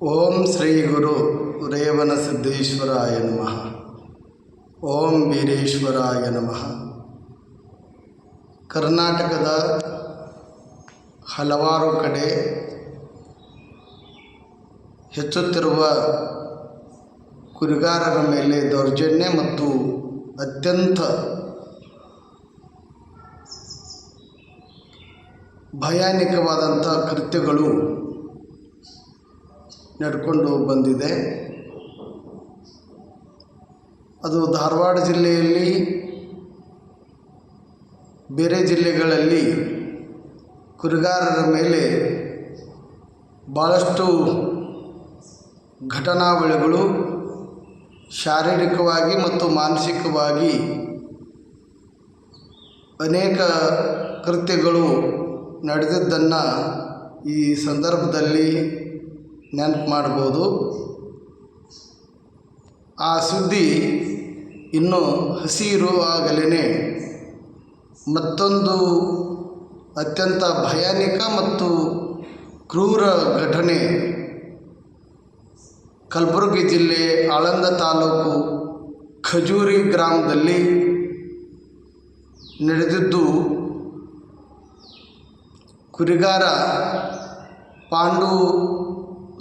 ಓಂ ಶ್ರೀ ಗುರು ರೇವಣಸಿದ್ದೇಶ್ವರಾಯ ನಮಃ. ಓಂ ವೀರೇಶ್ವರಾಯ ನಮಃ. ಕರ್ನಾಟಕದ ಹಲವಾರು ಕಡೆ ಹೆಚ್ಚುತ್ತಿರುವ ಕುರಿಗಾರರ ಮೇಲೆ ದೌರ್ಜನ್ಯ ಮತ್ತು ಅತ್ಯಂತ ಭಯಾನಕವಾದಂಥ ಕೃತ್ಯಗಳು ನಡ್ಕೊಂಡು ಬಂದಿದೆ. ಅದು ಧಾರವಾಡ ಜಿಲ್ಲೆಯಲ್ಲಿ, ಬೇರೆ ಜಿಲ್ಲೆಗಳಲ್ಲಿ ಕುರಿಗಾರರ ಮೇಲೆ ಭಾಳಷ್ಟು ಘಟನಾವಳಿಗಳು ಶಾರೀರಿಕವಾಗಿ ಮತ್ತು ಮಾನಸಿಕವಾಗಿ ಅನೇಕ ಕೃತ್ಯಗಳು ನಡೆದಿದ್ದನ್ನು ಈ ಸಂದರ್ಭದಲ್ಲಿ ನೆನಪು ಮಾಡ್ಬೋದು. ಆ ಸುದ್ದಿ ಇನ್ನೂ ಹಸಿ ಇರುವಾಗಲೇ ಮತ್ತೊಂದು ಅತ್ಯಂತ ಭಯಾನಕ ಮತ್ತು ಕ್ರೂರ ಘಟನೆ ಕಲಬುರಗಿ ಜಿಲ್ಲೆ ಆಳಂದ ತಾಲೂಕು ಖಜೂರಿ ಗ್ರಾಮದಲ್ಲಿ ನಡೆದಿದ್ದು. ಕುರಿಗಾರ ಪಾಂಡು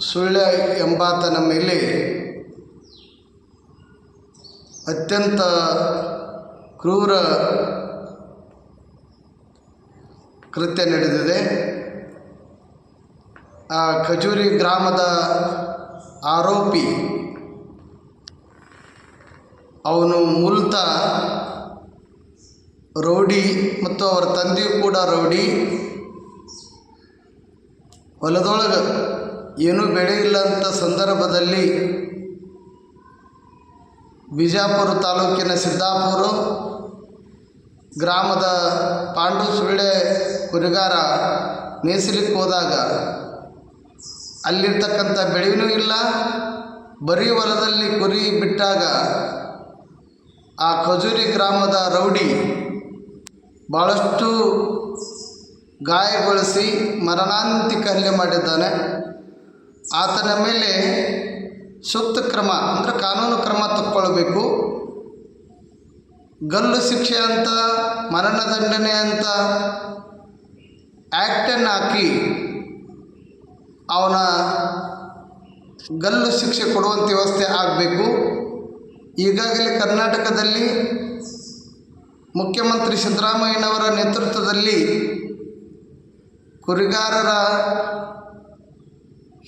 ಸುಳ್ಯ ಎಂಬಾತನ ಮೇಲೆ ಅತ್ಯಂತ ಕ್ರೂರ ಕೃತ್ಯ ನಡೆದಿದೆ. ಆ ಖಜೂರಿ ಗ್ರಾಮದ ಆರೋಪಿ ಅವನು ಮೂಲತಃ ರೌಡಿ ಮತ್ತು ಅವರ ತಂದೆಯೂ ಕೂಡ ರೌಡಿ. ಹೊಲದೊಳಗೆ ಏನೂ ಬೆಳೆ ಇಲ್ಲಂಥ ಸಂದರ್ಭದಲ್ಲಿ ಬಿಜಾಪುರ ತಾಲೂಕಿನ ಸಿದ್ದಾಪುರ ಗ್ರಾಮದ ಪಾಂಡು ಸುಳ್ಳೆ ಕುರಿಗಾರ ಮೇಯಿಸಲಿಕ್ಕೆ ಹೋದಾಗ ಅಲ್ಲಿರ್ತಕ್ಕಂಥ ಬೆಳೆಯೂ ಇಲ್ಲ, ಬರೀ ಹೊಲದಲ್ಲಿ ಕುರಿ ಬಿಟ್ಟಾಗ ಆ ಖಜೂರಿ ಗ್ರಾಮದ ರೌಡಿ ಭಾಳಷ್ಟು ಗಾಯಗೊಳಿಸಿ ಮರಣಾಂತಿಕ ಹಲ್ಲೆ ಮಾಡಿದ್ದಾನೆ. ಆತನ ಮೇಲೆ ಸೂಕ್ತ ಕ್ರಮ ಅಂದರೆ ಕಾನೂನು ಕ್ರಮ ತಕ್ಕೊಳ್ಬೇಕು. ಗಲ್ಲು ಶಿಕ್ಷೆ ಅಂತ, ಮರಣದಂಡನೆ ಅಂತ ಆ್ಯಕ್ಟನ್ನು ಹಾಕಿ ಅವನ ಗಲ್ಲು ಶಿಕ್ಷೆ ಕೊಡುವಂಥ ವ್ಯವಸ್ಥೆ ಆಗಬೇಕು. ಈಗಾಗಲೇ ಕರ್ನಾಟಕದಲ್ಲಿ ಮುಖ್ಯಮಂತ್ರಿ ಸಿದ್ದರಾಮಯ್ಯನವರ ನೇತೃತ್ವದಲ್ಲಿ ಕುರಿಗಾರರ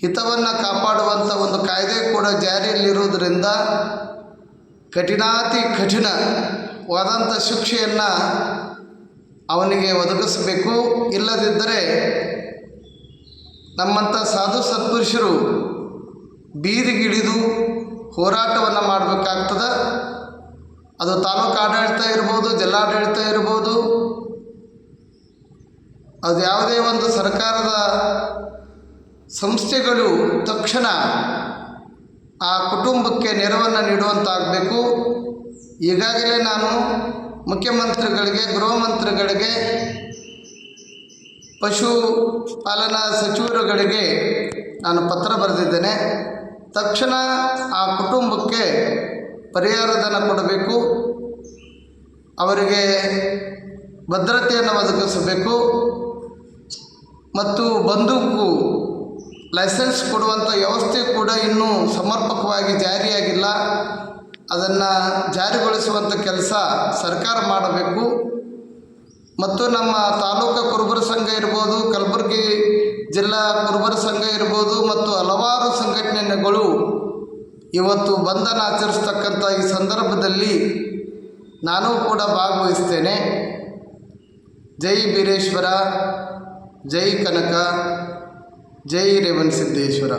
ಹಿತವನ್ನು ಕಾಪಾಡುವಂಥ ಒಂದು ಕಾಯ್ದೆ ಕೂಡ ಜಾರಿಯಲ್ಲಿರುವುದರಿಂದ ಕಠಿಣಾತಿ ಕಠಿಣವಾದಂಥ ಶಿಕ್ಷೆಯನ್ನು ಅವನಿಗೆ ಒದಗಿಸಬೇಕು. ಇಲ್ಲದಿದ್ದರೆ ನಮ್ಮಂಥ ಸಾಧು ಸತ್ಪುರುಷರು ಬೀದಿಗಿಳಿದು ಹೋರಾಟವನ್ನು ಮಾಡಬೇಕಾಗ್ತದೆ. ಅದು ತಾಲೂಕು ಆಡಳಿತ ಇರ್ಬೋದು, ಜಿಲ್ಲಾಡಳಿತ ಇರ್ಬೋದು, ಅದು ಯಾವುದೇ ಒಂದು ಸರ್ಕಾರದ ಸಂಸ್ಥೆಗಳು ತಕ್ಷಣ ಆ ಕುಟುಂಬಕ್ಕೆ ನೆರವನ್ನು ನೀಡುವಂತಾಗಬೇಕು. ಈಗಾಗಲೇ ನಾನು ಮುಖ್ಯಮಂತ್ರಿಗಳಿಗೆ, ಗೃಹ ಮಂತ್ರಿಗಳಿಗೆ, ಪಶುಪಾಲನಾ ಸಚಿವರುಗಳಿಗೆ ನಾನು ಪತ್ರ ಬರೆದಿದ್ದೇನೆ. ತಕ್ಷಣ ಆ ಕುಟುಂಬಕ್ಕೆ ಪರಿಹಾರಧನ ಕೊಡಬೇಕು, ಅವರಿಗೆ ಭದ್ರತೆಯನ್ನು ಒದಗಿಸಬೇಕು ಮತ್ತು ಬಂದೂಕು ಲೈಸೆನ್ಸ್ ಕೊಡುವಂಥ ವ್ಯವಸ್ಥೆ ಕೂಡ ಇನ್ನೂ ಸಮರ್ಪಕವಾಗಿ ಜಾರಿಯಾಗಿಲ್ಲ. ಅದನ್ನು ಜಾರಿಗೊಳಿಸುವಂಥ ಕೆಲಸ ಸರ್ಕಾರ ಮಾಡಬೇಕು. ಮತ್ತು ನಮ್ಮ ತಾಲೂಕು ಕುರುಬರ ಸಂಘ ಇರ್ಬೋದು, ಕಲಬುರಗಿ ಜಿಲ್ಲಾ ಕುರುಬರ ಸಂಘ ಇರ್ಬೋದು ಮತ್ತು ಹಲವಾರು ಸಂಘಟನೆಗಳು ಇವತ್ತು ಬಂಧನ ಆಚರಿಸ್ತಕ್ಕಂಥ ಈ ಸಂದರ್ಭದಲ್ಲಿ ನಾನು ಕೂಡ ಭಾಗವಹಿಸ್ತೇನೆ. ಜೈ ವೀರೇಶ್ವರ, ಜೈ ಕನಕ, ಜೈ ರೇವಣಸಿದ್ದೇಶ್ವರ.